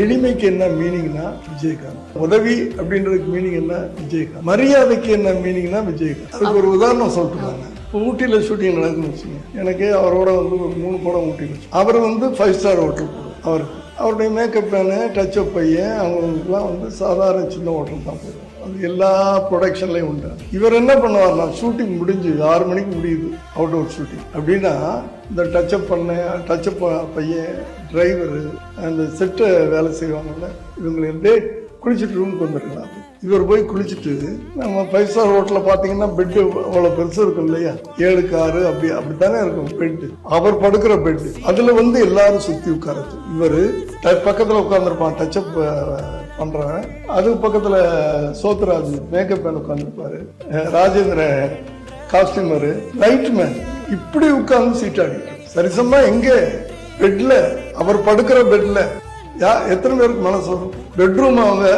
எளிமைக்கு என்ன மீனிங்னா விஜயகாந்த். உதவி அப்படின்றதுக்கு மீனிங் என்ன விஜயகாந்த். மரியாதைக்கு என்ன மீனிங்னா விஜயகாந்த். அதுக்கு ஒரு உதாரணம் சொல்லிட்டுருக்காங்க. ஊட்டியில ஷூட்டிங் நடக்குன்னு வச்சுங்க, எனக்கு அவரோட வந்து ஒரு 3 படம் ஊட்டியில் வச்சு. அவர் வந்து 5 ஸ்டார் ஹோட்டல் போடுவோம். அவருடைய மேக்கப் மேனு, டச்சப் பையன், அவங்களுக்குலாம் வந்து சாதாரண சின்ன ஹோட்டல் தான் போடுவோம். அது எல்லா ப்ரொடக்ஷன்லையும் உண்டு. இவர் என்ன பண்ணுவார்னா, ஷூட்டிங் முடிஞ்சு 6 மணிக்கு முடியுது அவுட்டோர் ஷூட்டிங் அப்படின்னா, இந்த டச்சப் பையன், டிரைவரு, அந்த செட்டை வேலை செய்வாங்கல்ல, இவங்களே குளிச்சுட்டு ரூமுக்கு வந்துருக்கலாம். இவர் போய் குளிச்சுட்டு, நம்ம 5 ஸ்டார் ஹோட்டலில் பார்த்தீங்கன்னா பெட்டு அவ்வளோ பெருசு இருக்கும் இல்லையா, 7க்கு 6 அப்படித்தானே இருக்கும் பெட்டு. அவர் படுக்கிற பெட்டு, அதில் வந்து எல்லாரும் சுற்றி உட்காரது. இவர் பக்கத்தில் உட்காந்துருப்பான் டச்சப் பண்றவன், அதுக்கு பக்கத்தில் சோத்ராஜ் மேக்கப் மேன் உட்காந்துருப்பாரு, ராஜேந்திர காஸ்டியூமரு, லைட் மேன், இப்படி உட்கார்ந்து சீட்டாடி சரிசமா எங்க பெட்ல, அவர் படுக்கிற பெட்ல எத்தனை பேருக்கு மனசு வரும்? பெட்ரூம் அவங்க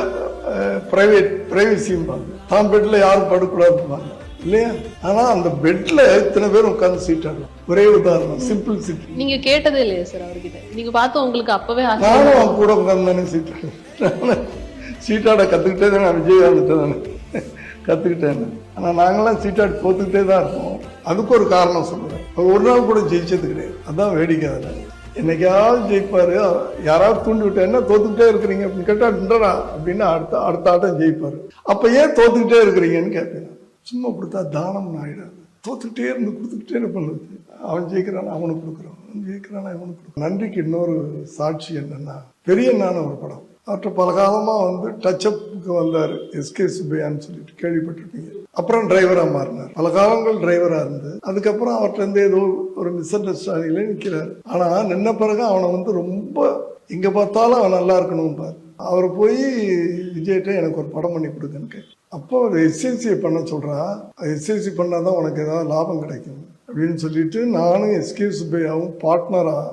பிரைவேசிம்பாங்க, தான் பெட்ல யாரும் படுக்கூடாதுப்பாங்க இல்லையா. ஆனா அந்த பெட்ல இத்தனை பேரும் உட்கார்ந்து சீட்டாடலாம். ஒரே உதாரணம், சிம்பிள் சீட். நீங்க கேட்டதே இல்லையா சார் அவர்கிட்ட? நீங்க பார்த்து உங்களுக்கு அப்பவே நானும் அவன் கூட உட்கார்ந்து தானே சீட்டாடு, சீட்டாட கத்துக்கிட்டே தானே, விஜயகாந்த் தானே கத்துக்கிட்டேன். ஆனா நாங்களாம் சீட்டாடி தோத்துக்கிட்டே தான் இருப்போம். அதுக்கு ஒரு காரணம் சொல்லுவேன், ஒரு நாள் கூட ஜெயிச்சது கிடையாது. அதான் வேடிக்கை. அதில் என்னைக்காவது ஜெயிப்பாரு, யாராவது தூண்டி விட்டு என்ன தோத்துக்கிட்டே இருக்கிறீங்க அப்படின்னு கேட்டா அப்படின்னு அடுத்த ஆட்டம் ஜெயிப்பாரு. அப்ப ஏன் தோத்துக்கிட்டே இருக்கிறீங்கன்னு கேட்பேன். சும்மா கொடுத்தா தானம் ஆயிடாது, தோத்துக்கிட்டே இருந்து கொடுத்துக்கிட்டே பண்ணுது. அவன் ஜெயிக்கிறான் அவனுக்கு கொடுக்குறான், அவன் ஜெயிக்கிறான் அவனுக்கு கொடுக்குறான். நன்றிக்கு இன்னொரு சாட்சி என்னன்னா, பெரியண்ணான ஒரு படம். அவற்றை பல காலமாக வந்து டச்சப்புக்கு வந்தார், எஸ்கே சுப்பையான்னு சொல்லிட்டு கேள்விப்பட்டிருப்பீங்க. அப்புறம் டிரைவராக மாறினார், பல காலங்கள் டிரைவராக இருந்து அதுக்கப்புறம் அவர்கிட்ட இருந்து ஏதோ ஒரு மிஸ் அண்டர்ஸ்டாண்டிங்ல நிற்கிறார். ஆனால் நின்ன பிறகு அவனை வந்து ரொம்ப எங்கே பார்த்தாலும் அவன் நல்லா இருக்கணும் பாரு. அவர் போய் விஜய்கிட்ட எனக்கு ஒரு படம் பண்ணி கொடுங்கன்னு. அப்போ ஒரு எஸ்எல்சியை பண்ண சொல்கிறா, எஸ்எல்சி பண்ணால் தான் உனக்கு ஏதாவது லாபம் கிடைக்கும் அப்படின்னு சொல்லிட்டு நானும் எஸ்கே சுப்பையாவும் பார்ட்னராக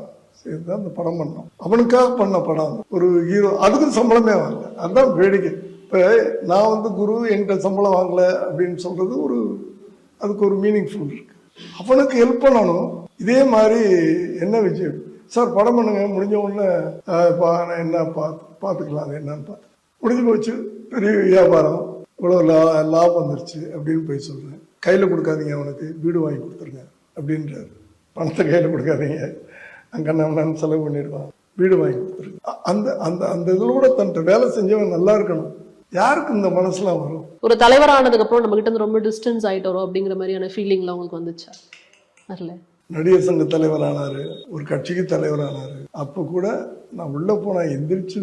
சேர்ந்து அந்த படம் பண்ணோம். அவனுக்காக பண்ண படம், ஒரு ஹீரோ, அதுக்கும் சம்பளமே வாங்கல. அதுதான் வேடிக்கை. இப்போ நான் வந்து குரு என்கிட்ட சம்பளம் வாங்கலை அப்படின்னு சொல்றது அதுக்கு ஒரு மீனிங்ஃபுல் இருக்கு. அவனுக்கு ஹெல்ப் பண்ணணும். இதே மாதிரி என்ன விஜய் சார் படம் பண்ணுங்க, முடிஞ்ச உடனே என்ன பார்த்துக்கலாம், அது என்னன்னு பார்த்து முடிஞ்சு போச்சு, பெரிய வியாபாரம், இவ்வளோ லாபம் வந்துருச்சு அப்படின்னு போய் சொல்றேன். கையில் கொடுக்காதீங்க, அவனுக்கு வீடு வாங்கி கொடுத்துருங்க அப்படின்றாரு. பணத்தை கையில் கொடுக்காதீங்க, அங்கே நம்ம செலவு பண்ணிடுவான், வீடு வாங்கி கொடுத்துருங்க. அந்த அந்த அந்த இதில் கூட தன்ட்ட வேலை செஞ்சவன் நல்லா இருக்கணும். யாருக்கு இந்த மனசுலாம் வரும்? ஒரு தலைவரானதுக்கு அப்புறம் நம்ம கிட்ட இருந்து ரொம்ப டிஸ்டன்ஸ் ஆயிட்டோம் அப்படிங்கிற மாதிரியான ஃபீலிங்லாம் உங்களுக்கு வந்துச்சா? வரல. நடிகர் சங்க தலைவரானாரு, ஒரு கட்சிக்கு தலைவரானாரு. அப்போ கூட நான் உள்ள போனா எந்திரிச்சு